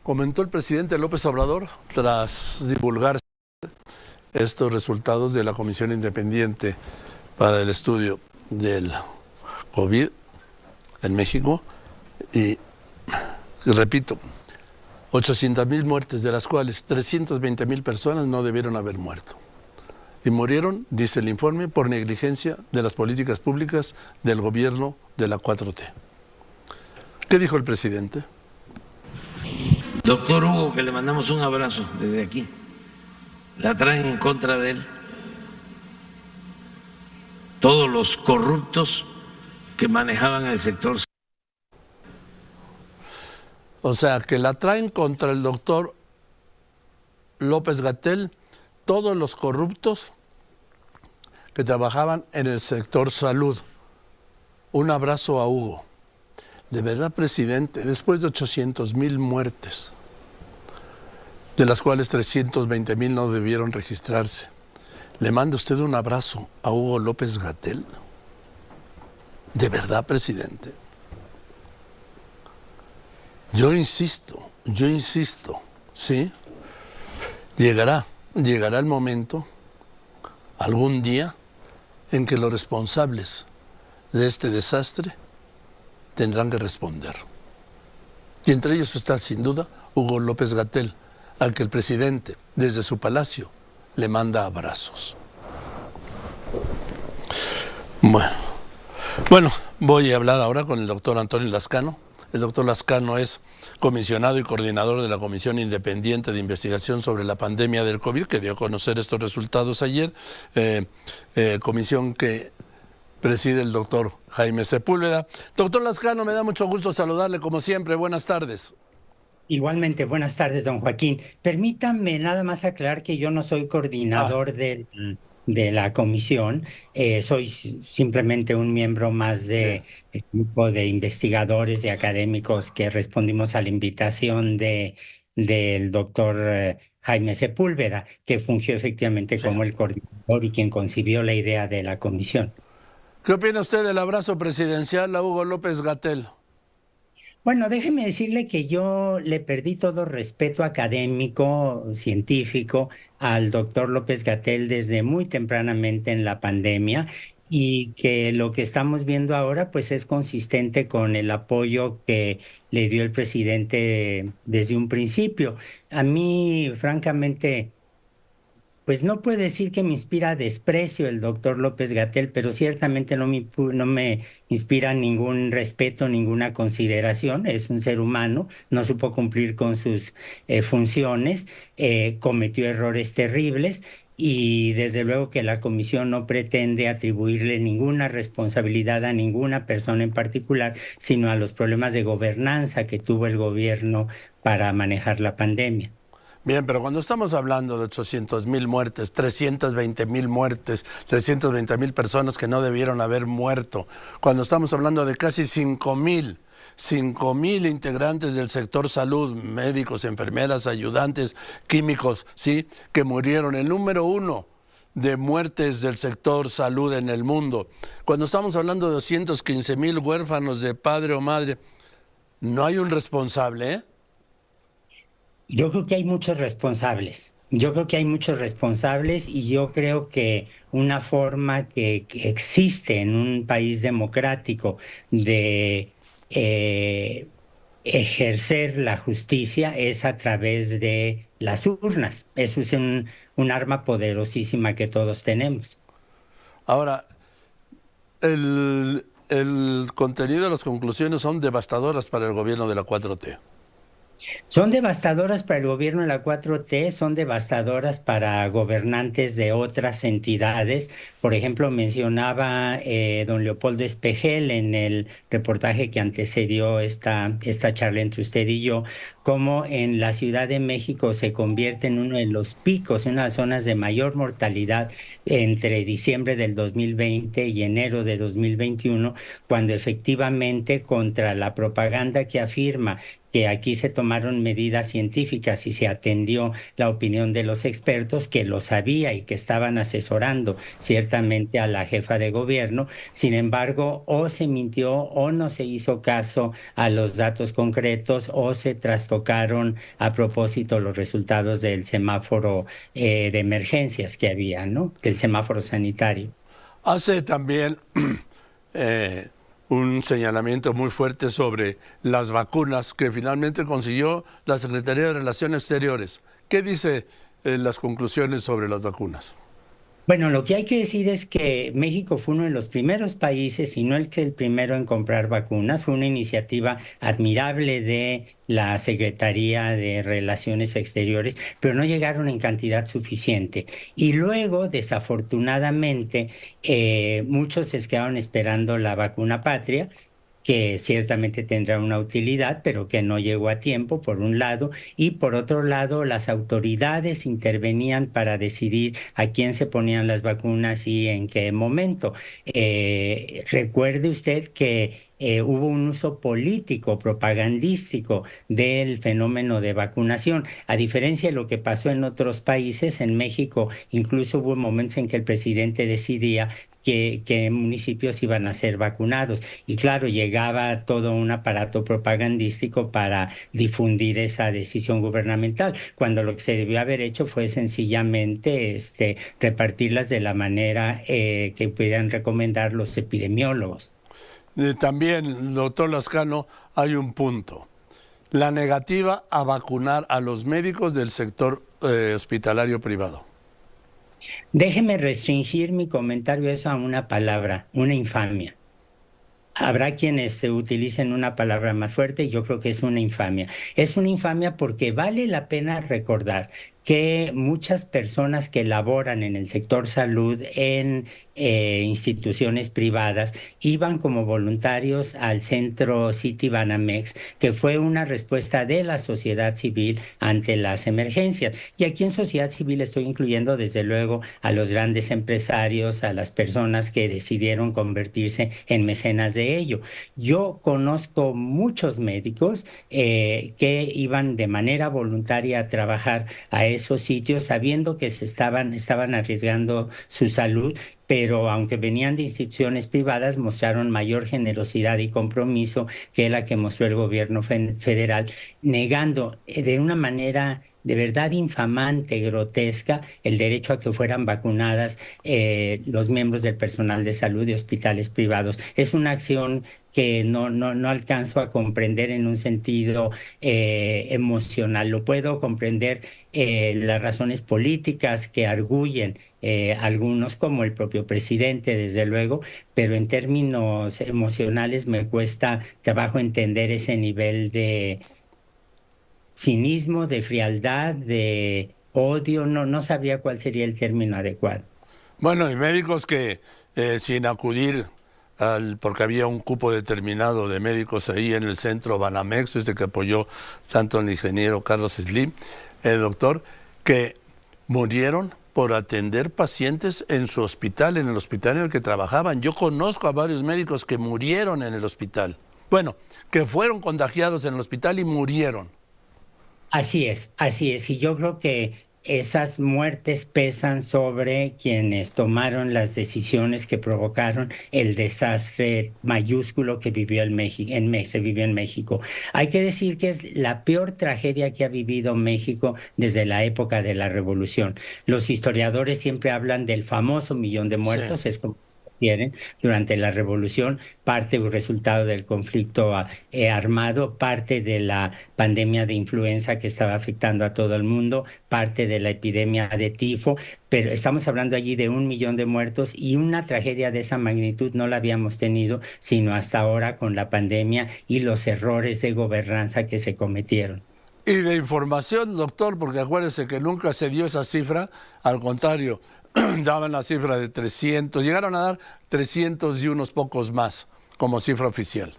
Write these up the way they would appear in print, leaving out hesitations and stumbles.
comentó el presidente López Obrador tras divulgar estos resultados de la Comisión Independiente para el Estudio del COVID en México. Y repito, 800,000 muertes, de las cuales 320,000 personas no debieron haber muerto. Y murieron, dice el informe, por negligencia de las políticas públicas del gobierno de la 4T. ¿Qué dijo el presidente? Doctor Hugo, que le mandamos un abrazo desde aquí. La traen en contra de él todos los corruptos que manejaban el sector. O sea, que la traen contra el doctor López-Gatell todos los corruptos que trabajaban en el sector salud. Un abrazo a Hugo. De verdad, presidente, después de 800,000 muertes, de las cuales 320,000 no debieron registrarse, ¿le manda usted un abrazo a Hugo López-Gatell? ¿De verdad, presidente? Yo insisto, ¿sí? Llegará el momento, algún día, en que los responsables de este desastre tendrán que responder. Y entre ellos está, sin duda, Hugo López-Gatell, al que el presidente, desde su palacio, le manda abrazos. Bueno, voy a hablar ahora con el doctor Antonio Lascano. El doctor Lascano es comisionado y coordinador de la Comisión Independiente de Investigación sobre la Pandemia del COVID, que dio a conocer estos resultados ayer, comisión que preside el doctor Jaime Sepúlveda. Doctor Lascano, me da mucho gusto saludarle como siempre. Buenas tardes. Igualmente, buenas tardes, don Joaquín. Permítame nada más aclarar que yo no soy coordinador de la comisión, soy simplemente un miembro más del grupo de investigadores y académicos que respondimos a la invitación del doctor Jaime Sepúlveda, que fungió efectivamente como el coordinador y quien concibió la idea de la comisión. ¿Qué opina usted del abrazo presidencial a Hugo López-Gatell? Bueno, déjeme decirle que yo le perdí todo respeto académico, científico, al doctor López-Gatell desde muy tempranamente en la pandemia y que lo que estamos viendo ahora pues es consistente con el apoyo que le dio el presidente desde un principio. A mí, francamente, pues no puedo decir que me inspira desprecio el doctor López-Gatell, pero ciertamente no me inspira ningún respeto, ninguna consideración. Es un ser humano, no supo cumplir con sus funciones, cometió errores terribles y desde luego que la comisión no pretende atribuirle ninguna responsabilidad a ninguna persona en particular, sino a los problemas de gobernanza que tuvo el gobierno para manejar la pandemia. Bien, pero cuando estamos hablando de 800,000 muertes, 320,000 muertes, 320,000 personas que no debieron haber muerto, cuando estamos hablando de casi 5,000 integrantes del sector salud, médicos, enfermeras, ayudantes, químicos, ¿sí?, que murieron, el número 1 de muertes del sector salud en el mundo, cuando estamos hablando de 215,000 huérfanos de padre o madre, ¿no hay un responsable, Yo creo que hay muchos responsables. Y yo creo que una forma que existe en un país democrático de ejercer la justicia es a través de las urnas. Eso es un arma poderosísima que todos tenemos. Ahora, el contenido de las conclusiones son devastadoras para el gobierno de la 4T. Son devastadoras para el gobierno de la 4T, son devastadoras para gobernantes de otras entidades. Por ejemplo, mencionaba don Leopoldo Espejel en el reportaje que antecedió esta charla entre usted y yo, cómo en la Ciudad de México se convierte en uno de los picos, en una de las zonas de mayor mortalidad entre diciembre del 2020 y enero de 2021, cuando efectivamente contra la propaganda que afirma que aquí se tomaron medidas científicas y se atendió la opinión de los expertos que lo sabía y que estaban asesorando ciertamente a la jefa de gobierno. Sin embargo, o se mintió o no se hizo caso a los datos concretos o se trastocaron a propósito los resultados del semáforo de emergencias que había, ¿no? Del semáforo sanitario. Hace también un señalamiento muy fuerte sobre las vacunas que finalmente consiguió la Secretaría de Relaciones Exteriores. ¿Qué dice las conclusiones sobre las vacunas? Bueno, lo que hay que decir es que México fue uno de los primeros países, y no el primero en comprar vacunas. Fue una iniciativa admirable de la Secretaría de Relaciones Exteriores, pero no llegaron en cantidad suficiente. Y luego, desafortunadamente, muchos se quedaron esperando la vacuna patria, que ciertamente tendrá una utilidad, pero que no llegó a tiempo, por un lado, y por otro lado, las autoridades intervenían para decidir a quién se ponían las vacunas y en qué momento. Recuerde usted que hubo un uso político, propagandístico del fenómeno de vacunación. A diferencia de lo que pasó en otros países, en México incluso hubo momentos en que el presidente decidía qué municipios iban a ser vacunados. Y claro, llegaba todo un aparato propagandístico para difundir esa decisión gubernamental, cuando lo que se debió haber hecho fue sencillamente repartirlas de la manera que pudieran recomendar los epidemiólogos. También, doctor Lascano, hay un punto. La negativa a vacunar a los médicos del sector hospitalario privado. Déjeme restringir mi comentario a eso a una palabra, una infamia. Habrá quienes se utilicen una palabra más fuerte y yo creo que es una infamia. Es una infamia porque vale la pena recordar que muchas personas que laboran en el sector salud en instituciones privadas iban como voluntarios al centro Citibanamex, que fue una respuesta de la sociedad civil ante las emergencias. Y aquí en sociedad civil estoy incluyendo desde luego a los grandes empresarios, a las personas que decidieron convertirse en mecenas de ello. Yo conozco muchos médicos que iban de manera voluntaria a trabajar a esos sitios sabiendo que estaban arriesgando su salud, pero aunque venían de instituciones privadas, mostraron mayor generosidad y compromiso que la que mostró el gobierno federal, negando de una manera de verdad infamante, grotesca, el derecho a que fueran vacunadas los miembros del personal de salud de hospitales privados. Es una acción que no alcanzo a comprender en un sentido emocional. Lo puedo comprender las razones políticas que arguyen algunos, como el propio presidente, desde luego, pero en términos emocionales me cuesta trabajo entender ese nivel de cinismo, de frialdad, de odio. No sabría cuál sería el término adecuado. Bueno, hay médicos que sin acudir porque había un cupo determinado de médicos ahí en el centro Banamex, que apoyó tanto el ingeniero Carlos Slim, el doctor, que murieron por atender pacientes en su hospital, en el hospital en el que trabajaban. Yo conozco a varios médicos que murieron en el hospital. Bueno, que fueron contagiados en el hospital y murieron. Así es, así es. Y yo creo que esas muertes pesan sobre quienes tomaron las decisiones que provocaron el desastre mayúsculo que vivió se vivió en México. Hay que decir que es la peor tragedia que ha vivido México desde la época de la Revolución. Los historiadores siempre hablan del famoso 1.000.000 de muertos, sí. Es como durante la revolución, parte del resultado del conflicto armado, parte de la pandemia de influenza que estaba afectando a todo el mundo, parte de la epidemia de tifo, pero estamos hablando allí de 1.000.000 de muertos, y una tragedia de esa magnitud no la habíamos tenido sino hasta ahora con la pandemia y los errores de gobernanza que se cometieron. Y de información, doctor, porque acuérdese que nunca se dio esa cifra, al contrario, daban la cifra de 300, llegaron a dar 300 y unos pocos más como cifra oficial.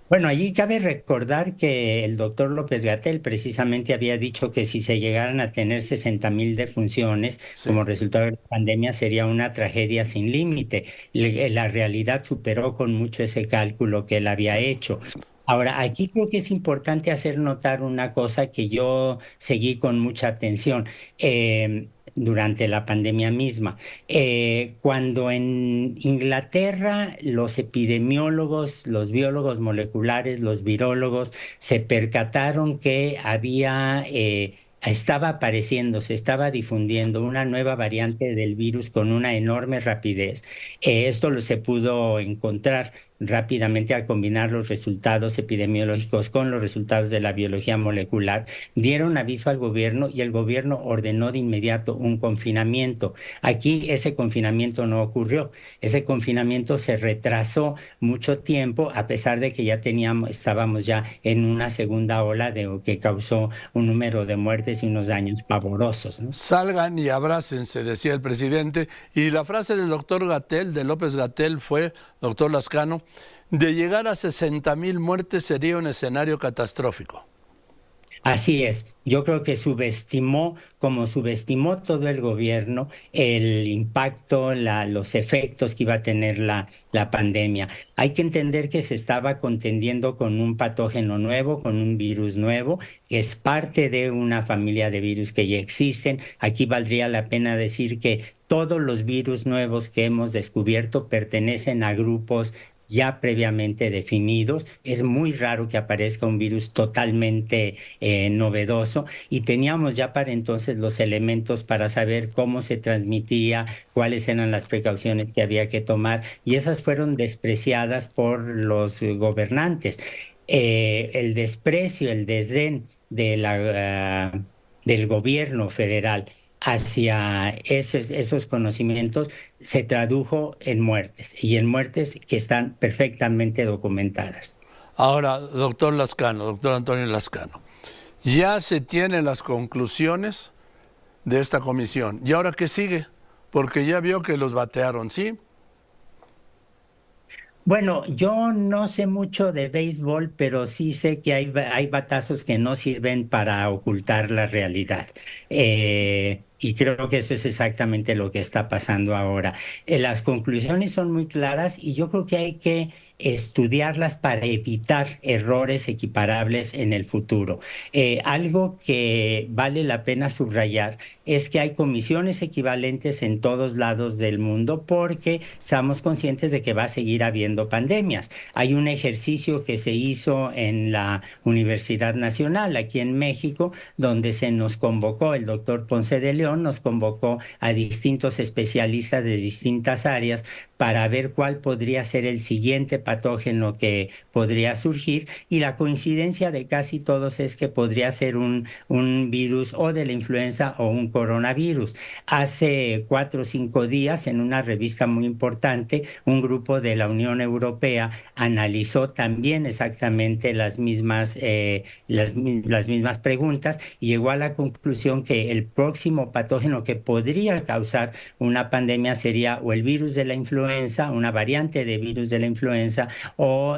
Bueno, allí cabe recordar que el doctor López-Gatell precisamente había dicho que si se llegaran a tener 60,000 defunciones, sí, como resultado de la pandemia, sería una tragedia sin límite. La realidad superó con mucho ese cálculo que él había hecho. Ahora, aquí creo que es importante hacer notar una cosa que yo seguí con mucha atención durante la pandemia misma. Cuando en Inglaterra los epidemiólogos, los biólogos moleculares, los virólogos se percataron que estaba apareciendo, se estaba difundiendo una nueva variante del virus con una enorme rapidez. Se pudo encontrar rápidamente al combinar los resultados epidemiológicos con los resultados de la biología molecular, dieron aviso al gobierno y el gobierno ordenó de inmediato un confinamiento. Aquí ese confinamiento no ocurrió. Ese confinamiento se retrasó mucho tiempo, a pesar de que estábamos ya en una segunda ola que causó un número de muertes y unos daños pavorosos, ¿no? Salgan y abrácense, decía el presidente. Y la frase del doctor Gatell, de López-Gatell, fue, doctor Lascano, de llegar a 60,000 muertes sería un escenario catastrófico. Así es, yo creo que como subestimó todo el gobierno, el impacto, los efectos que iba a tener la pandemia. Hay que entender que se estaba contendiendo con un patógeno nuevo, con un virus nuevo, que es parte de una familia de virus que ya existen. Aquí valdría la pena decir que todos los virus nuevos que hemos descubierto pertenecen a grupos ya previamente definidos. Es muy raro que aparezca un virus totalmente novedoso y teníamos ya para entonces los elementos para saber cómo se transmitía, cuáles eran las precauciones que había que tomar y esas fueron despreciadas por los gobernantes. El desprecio, el desdén del gobierno federal hacia esos conocimientos se tradujo en muertes y en muertes que están perfectamente documentadas. Ahora, doctor Lascano, doctor Antonio Lascano, ya se tienen las conclusiones de esta comisión. ¿Y ahora qué sigue? Porque ya vio que los batearon, ¿sí? Bueno, yo no sé mucho de béisbol, pero sí sé que hay batazos que no sirven para ocultar la realidad. Y creo que eso es exactamente lo que está pasando ahora. Las conclusiones son muy claras y yo creo que hay que estudiarlas para evitar errores equiparables en el futuro. Algo que vale la pena subrayar es que hay comisiones equivalentes en todos lados del mundo porque estamos conscientes de que va a seguir habiendo pandemias. Hay un ejercicio que se hizo en la Universidad Nacional aquí en México, donde se nos convocó, el doctor Ponce de León nos convocó a distintos especialistas de distintas áreas para ver cuál podría ser el siguiente patógeno que podría surgir y la coincidencia de casi todos es que podría ser un virus o de la influenza o un coronavirus. Hace 4 o 5 días, en una revista muy importante, un grupo de la Unión Europea analizó también exactamente las mismas preguntas y llegó a la conclusión que el próximo patógeno que podría causar una pandemia sería o el virus de la influenza, una variante de virus de la influenza o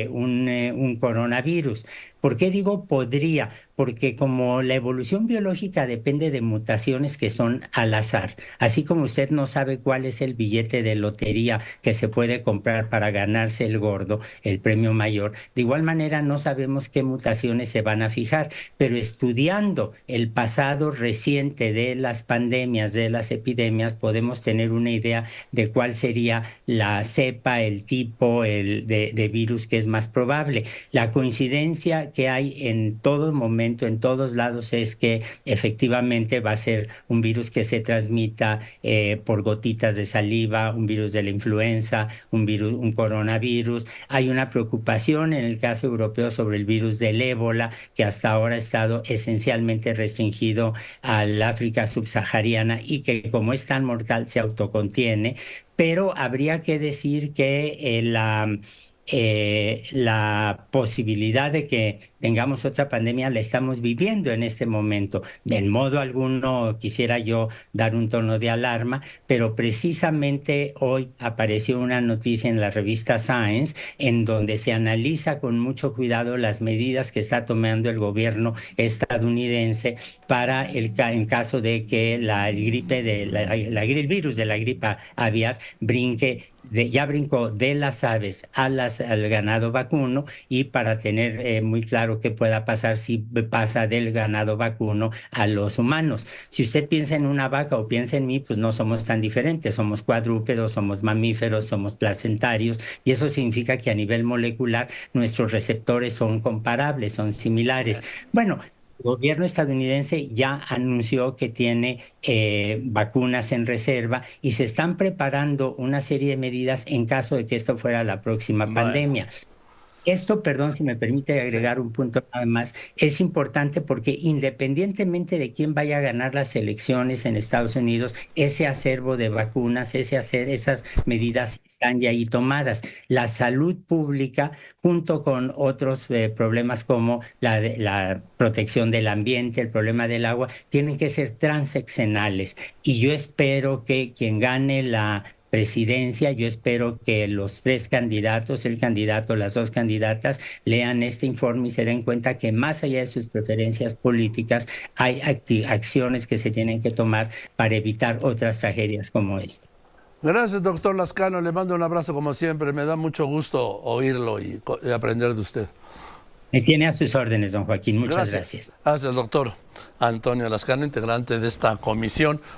un coronavirus. ¿Por qué digo podría? Porque como la evolución biológica depende de mutaciones que son al azar, así como usted no sabe cuál es el billete de lotería que se puede comprar para ganarse el gordo, el premio mayor, de igual manera no sabemos qué mutaciones se van a fijar, pero estudiando el pasado reciente de las pandemias, de las epidemias, podemos tener una idea de cuál sería la cepa, el tipo de virus que es más probable. La coincidencia que hay en todo momento, en todos lados, es que efectivamente va a ser un virus que se transmita por gotitas de saliva, un virus de la influenza, un coronavirus. Hay una preocupación en el caso europeo sobre el virus del ébola, que hasta ahora ha estado esencialmente restringido al África subsahariana y que como es tan mortal se autocontiene, pero habría que decir que la posibilidad de tengamos otra pandemia, la estamos viviendo en este momento. En modo alguno quisiera yo dar un tono de alarma, pero precisamente hoy apareció una noticia en la revista Science en donde se analiza con mucho cuidado las medidas que está tomando el gobierno estadounidense para en caso de que el virus de la gripe aviar ya brincó de las aves al ganado vacuno, y para tener muy claro qué pueda pasar si pasa del ganado vacuno a los humanos. Si usted piensa en una vaca o piensa en mí, pues no somos tan diferentes, somos cuadrúpedos, somos mamíferos, somos placentarios, y eso significa que a nivel molecular nuestros receptores son comparables, son similares. Bueno, el gobierno estadounidense ya anunció que tiene vacunas en reserva y se están preparando una serie de medidas en caso de que esto fuera la próxima pandemia. Esto, perdón, si me permite agregar un punto nada más, es importante porque independientemente de quién vaya a ganar las elecciones en Estados Unidos, ese acervo de vacunas, esas medidas están ya ahí tomadas. La salud pública, junto con otros problemas como la protección del ambiente, el problema del agua, tienen que ser transeccionales. Y yo espero que quien gane la presidencia, yo espero que los tres candidatos, el candidato, las dos candidatas, lean este informe y se den cuenta que más allá de sus preferencias políticas, hay acciones que se tienen que tomar para evitar otras tragedias como esta. Gracias, doctor Lascano. Le mando un abrazo como siempre. Me da mucho gusto oírlo y aprender de usted. Me tiene a sus órdenes, don Joaquín. Muchas gracias. Gracias, doctor Antonio Lascano, integrante de esta comisión.